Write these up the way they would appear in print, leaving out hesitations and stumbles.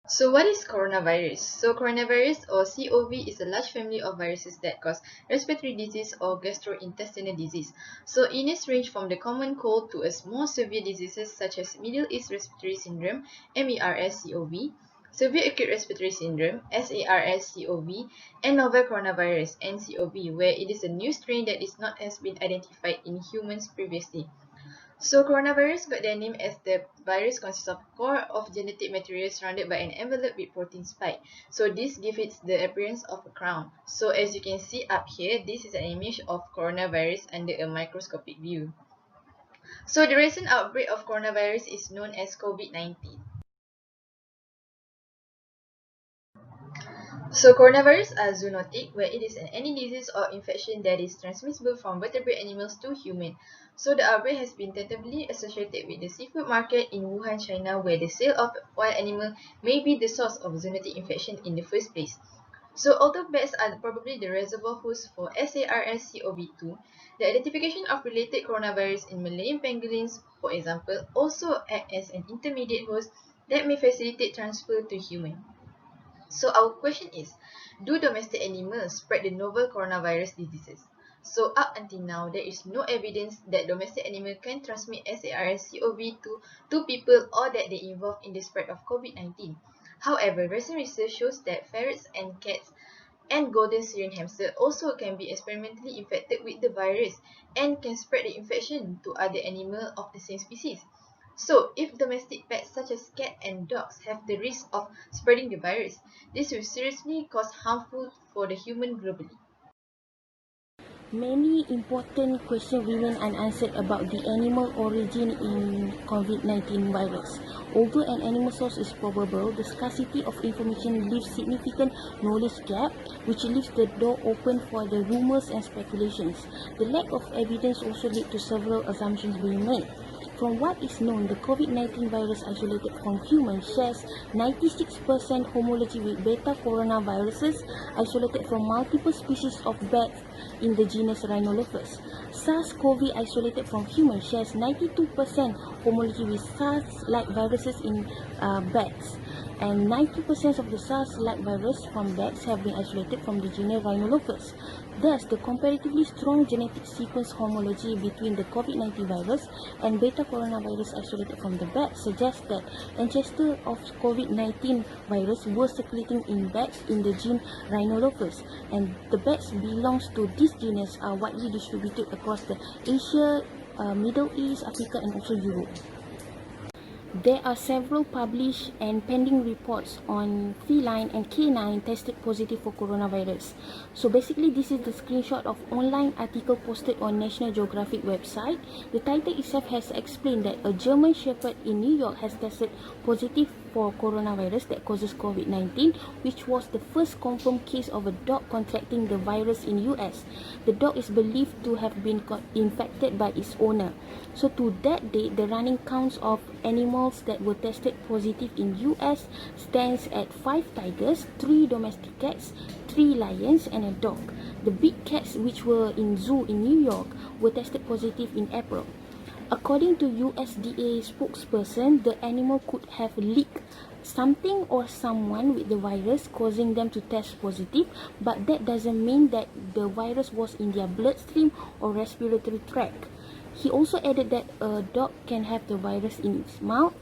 So what is coronavirus? So coronavirus or COVID is a large family of viruses that cause respiratory disease or gastrointestinal disease. So illness range from the common cold to a more severe diseases such as Middle East Respiratory Syndrome (MERS-CoV), Severe Acute Respiratory Syndrome (SARS-CoV), and novel coronavirus (nCoV), where it is a new strain that is not has been identified in humans previously. So coronavirus got their name as the virus consists of a core of genetic material surrounded by an envelope with protein spike. So this gives it the appearance of a crown. So as you can see up here, this is an image of coronavirus under a microscopic view. So the recent outbreak of coronavirus is known as COVID-19. So coronavirus are zoonotic, where it is any disease or infection that is transmissible from vertebrate animals to human. So the outbreak has been tentatively associated with the seafood market in Wuhan, China, where the sale of wild animal may be the source of zoonotic infection in the first place. So although bats are probably the reservoir host for SARS-CoV-2, the identification of related coronavirus in Malayan pangolins, for example, also act as an intermediate host that may facilitate transfer to human. So our question is, do domestic animals spread the novel coronavirus diseases? So up until now, there is no evidence that domestic animals can transmit SARS-CoV-2 to people or that they involve in the spread of COVID-19. However, recent research shows that ferrets and cats and golden Syrian hamster also can be experimentally infected with the virus and can spread the infection to other animals of the same species. So, if domestic pets such as cats and dogs have the risk of spreading the virus, this will seriously cause harmful for the human globally. Many important questions remain unanswered about the animal origin in COVID-19 virus. Although an animal source is probable, the scarcity of information leaves significant knowledge gap, which leaves the door open for the rumors and speculations. The lack of evidence also led to several assumptions being made. From what is known, the COVID-19 virus isolated from humans shares 96% homology with beta coronaviruses isolated from multiple species of bats in the genus Rhinolophus. SARS-CoV isolated from humans shares 92% homology with SARS-like viruses in bats, and 90% of the SARS-like virus from bats have been isolated from the genus Rhinolophus. Thus, the comparatively strong genetic sequence homology between the COVID-19 virus and beta coronavirus isolated from the bat suggests that ancestor of COVID-19 virus were circulating in bats in the gene Rhinolophus, and the bats belongs to this genus are widely distributed across the Asia, Middle East, Africa, and also Europe. There are several published and pending reports on feline and canine tested positive for coronavirus. So basically, this is the screenshot of online article posted on National Geographic website. The title itself has explained that a German Sheperd in New York has tested positive for coronavirus that causes COVID-19, which was the first confirmed case of a dog contracting the virus in US. The dog is believed to have been infected by its owner. So to that date, the running counts of animals that were tested positive in US stands at 5 tigers, 3 domestic cats, 3 lions, and a dog. The big cats, which were in zoo in New York, were tested positive in April. According to USDA spokesperson, the animal could have licked something or someone with the virus, causing them to test positive, but that doesn't mean that the virus was in their bloodstream or respiratory tract. He also added that a dog can have the virus in its mouth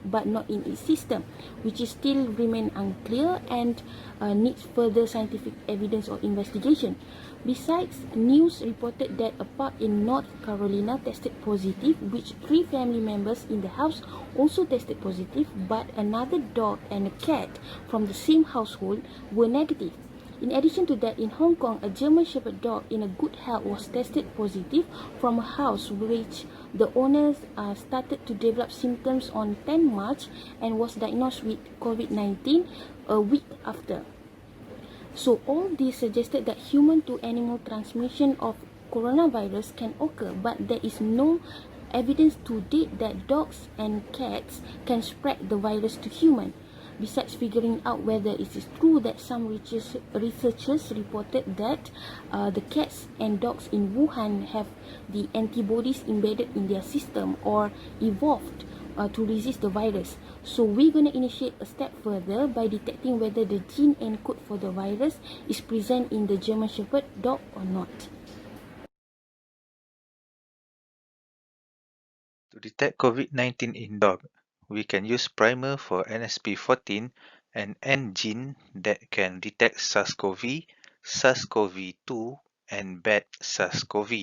but not in its system, which is still remain unclear and needs further scientific evidence or investigation. Besides, news reported that a pup in North Carolina tested positive, which 3 family members in the house also tested positive, but another dog and a cat from the same household were negative. In addition to that, in Hong Kong, a German Shepherd dog in a good health was tested positive from a house which the owners started to develop symptoms on 10 March and was diagnosed with COVID-19 a week after. So all this suggested that human to animal transmission of coronavirus can occur, but there is no evidence to date that dogs and cats can spread the virus to human. Besides figuring out whether it is true that some researchers reported that the cats and dogs in Wuhan have the antibodies embedded in their system or evolved to resist the virus. So we're going to initiate a step further by detecting whether the gene encode for the virus is present in the German Shepherd dog or not. To detect COVID-19 in dog, we can use primer for NSP14, an N gene that can detect SARS-CoV, SARS-CoV-2, and bad SARS-CoV.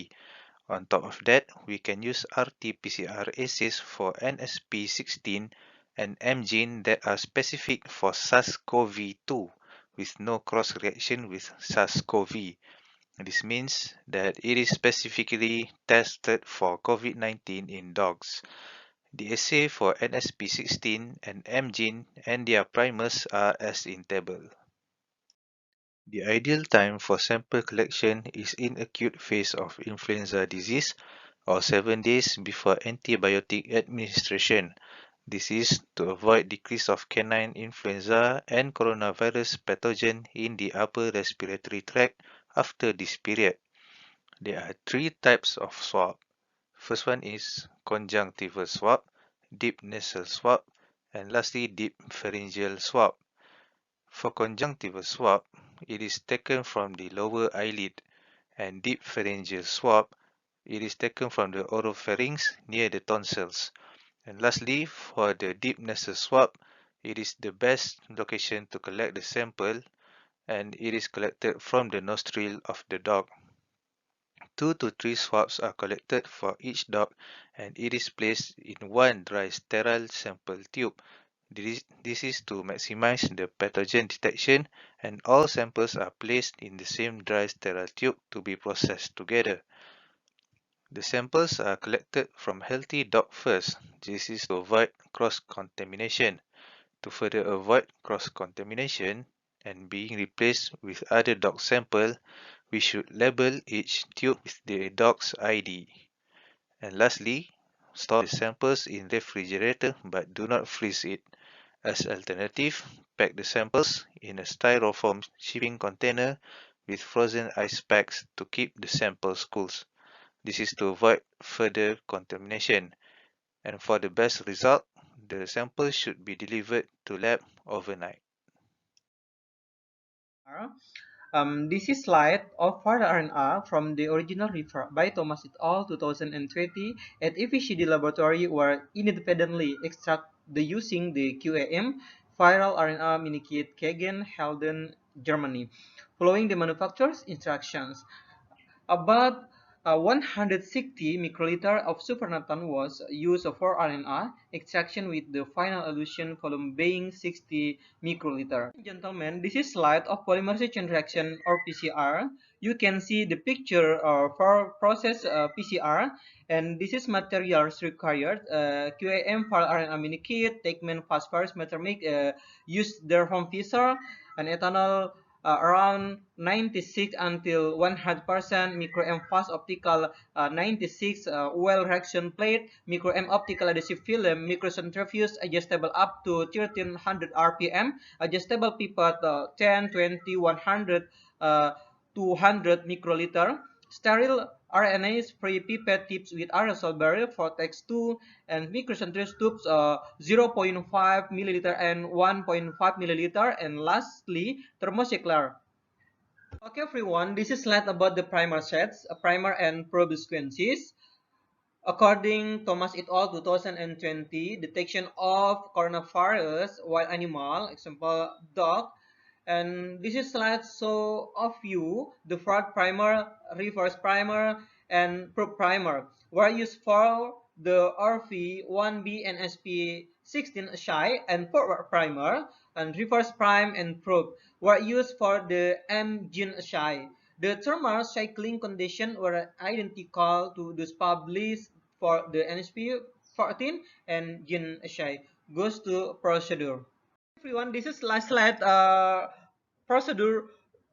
On top of that, we can use RT-PCR assays for NSP16 and M gene that are specific for SARS-CoV-2 with no cross-reaction with SARS-CoV. This means that it is specifically tested for COVID-19 in dogs. The assay for NSP16 and M gene and their primers are as in table. The ideal time for sample collection is in acute phase of influenza disease or 7 days before antibiotic administration. This is to avoid decrease of canine influenza and coronavirus pathogen in the upper respiratory tract after this period. There are three types of swab. First one is conjunctival swab, deep nasal swab, and lastly deep pharyngeal swab. For conjunctival swab, it is taken from the lower eyelid, and deep pharyngeal swab, it is taken from the oropharynx near the tonsils. And lastly, for the deep nasal swab, it is the best location to collect the sample, and it is collected from the nostril of the dog. 2 to 3 swabs are collected for each dog, and it is placed in one dry sterile sample tube. This is to maximize the pathogen detection, and all samples are placed in the same dry sterile tube to be processed together. The samples are collected from healthy dog first. This is to avoid cross-contamination. To further avoid cross-contamination and being replaced with other dog sample, we should label each tube with the dog's ID. And lastly, store the samples in refrigerator but do not freeze it. As alternative, pack the samples in a styrofoam shipping container with frozen ice packs to keep the samples cool. This is to avoid further contamination. And for the best result, the samples should be delivered to lab overnight. This is slide of further RNA from the original refer by Thomas et al. 2020 at EVCD laboratory were independently extract the using the QAM viral RNA mini kit Kagen Helden, Germany, following the manufacturer's instructions. About 160 microliter of supernatant was used for RNA extraction with the final addition volume being 60 microliter. Gentlemen, this is slide of polymerization reaction or PCR. You can see the picture for process PCR, and this is materials required. QAM for RNA mini kit, Tegman phosphorus metermic, use their home fissure, and ethanol around 96 until 100%, micro M fast optical 96, well reaction plate, micro M optical adhesive film, microcentrifuge adjustable up to 1300 rpm, adjustable pipette 10, 20, 100, 200 microliter, sterile RNA spray pipette tips with aerosol barrier for text 2, and microcentrifuge tubes 0.5 milliliter and 1.5 milliliter, and lastly thermocycler. Okay everyone, this is slide about the primer sets, primer and probe sequences. According Thomas et al. 2020, detection of coronavirus while animal, example dog, and this is slide so of you the front primer, reverse primer, and probe primer were used for the RV1B and SP16 shy, and forward primer and reverse prime and probe were used for the M gene shy. The thermal cycling conditions were identical to those published for the NSP14 and gene shy. Goes to procedure. Everyone, this is last slide procedure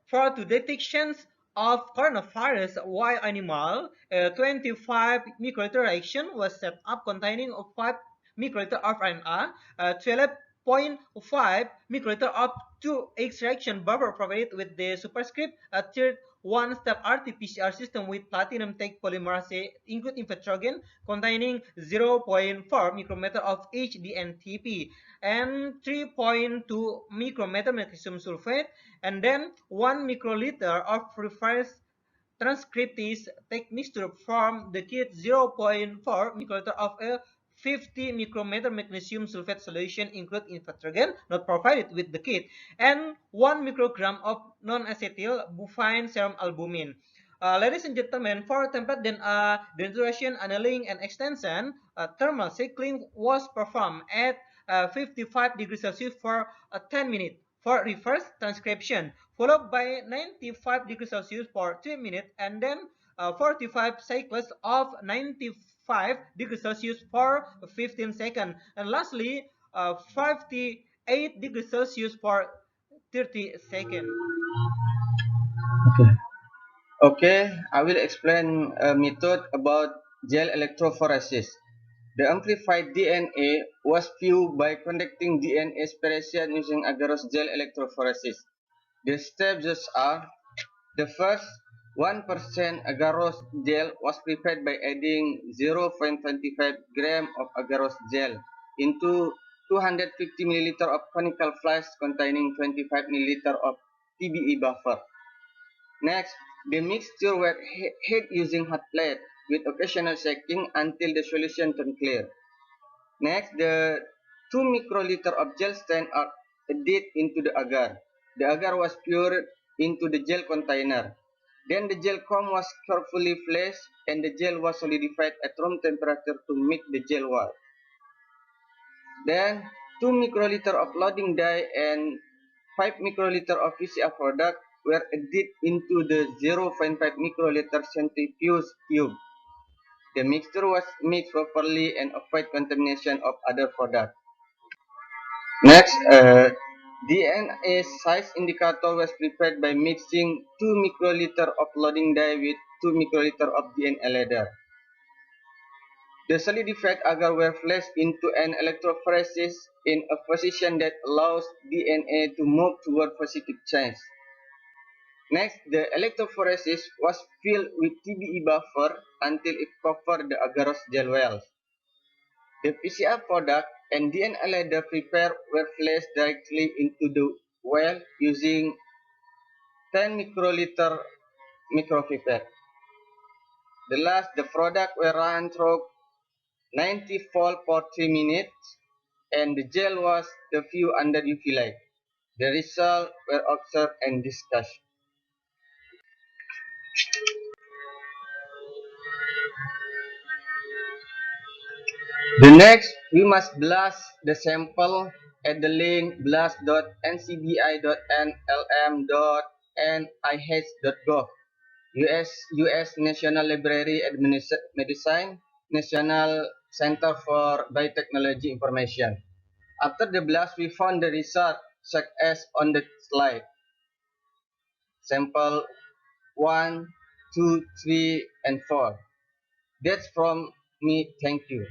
for the detections of coronavirus while animal. 25 microliter reaction was set up containing of 5 microliter of RNA, 12 0.5 microliter up to extraction buffer provided with the superscript a third one-step RT-PCR system with platinum tech polymerase include infetrogen containing 0.4 micrometer of HDNTP and 3.2 micrometer magnesium sulfate and then 1 microliter of reverse transcriptase take mixture from the kit 0.4 microliter of a 50 micrometer magnesium sulfate solution include infetrogen not provided with the kit and 1 microgram of non-acetyl bufine serum albumin. Ladies and gentlemen, for template denaturation, annealing, and extension, thermal cycling was performed at 55 degrees Celsius for 10 minutes for reverse transcription, followed by 95 degrees Celsius for 3 minutes, and then 45 cycles of 95 degrees Celsius for 15 seconds, and lastly 58 degrees Celsius for 30 seconds. Okay. Okay, I will explain a method about gel electrophoresis. The amplified DNA was viewed by conducting DNA separation using agarose gel electrophoresis. The steps are: the first, 1% agarose gel was prepared by adding 0.25 gram of agarose gel into 250 milliliter of conical flask containing 25 milliliter of TBE buffer. Next, the mixture was heated using hot plate with occasional shaking until the solution turned clear. Next, the 2 microliter of gel strain are added into the agar. The agar was poured into the gel container. Then the gel comb was carefully placed and the gel was solidified at room temperature to make the gel wall. Then 2 microliter of loading dye and 5 microliter of PCR product were added into the 0.5 microliter centrifuge tube. The mixture was mixed properly and avoid contamination of other products. Next, DNA size indicator was prepared by mixing 2 microliter of loading dye with 2 microliter of DNA ladder. The solidified agar were placed into an electrophoresis in a position that allows DNA to move toward positive change. Next, the electrophoresis was filled with TBE buffer until it covered the agarose gel wells. The PCR product and DNA ladder prepared were placed directly into the well using 10 microliter micropipette. The product were run through 90 volt for 3 minutes and the gel was diffused under UV light. The results were observed and discussed. The next, we must blast the sample at the link blast.ncbi.nlm.nih.gov, US National Library Medicine, National Center for Biotechnology Information. After the blast, we found the result such as on the slide. Sample 1, 2, 3, and 4. That's from me. Thank you.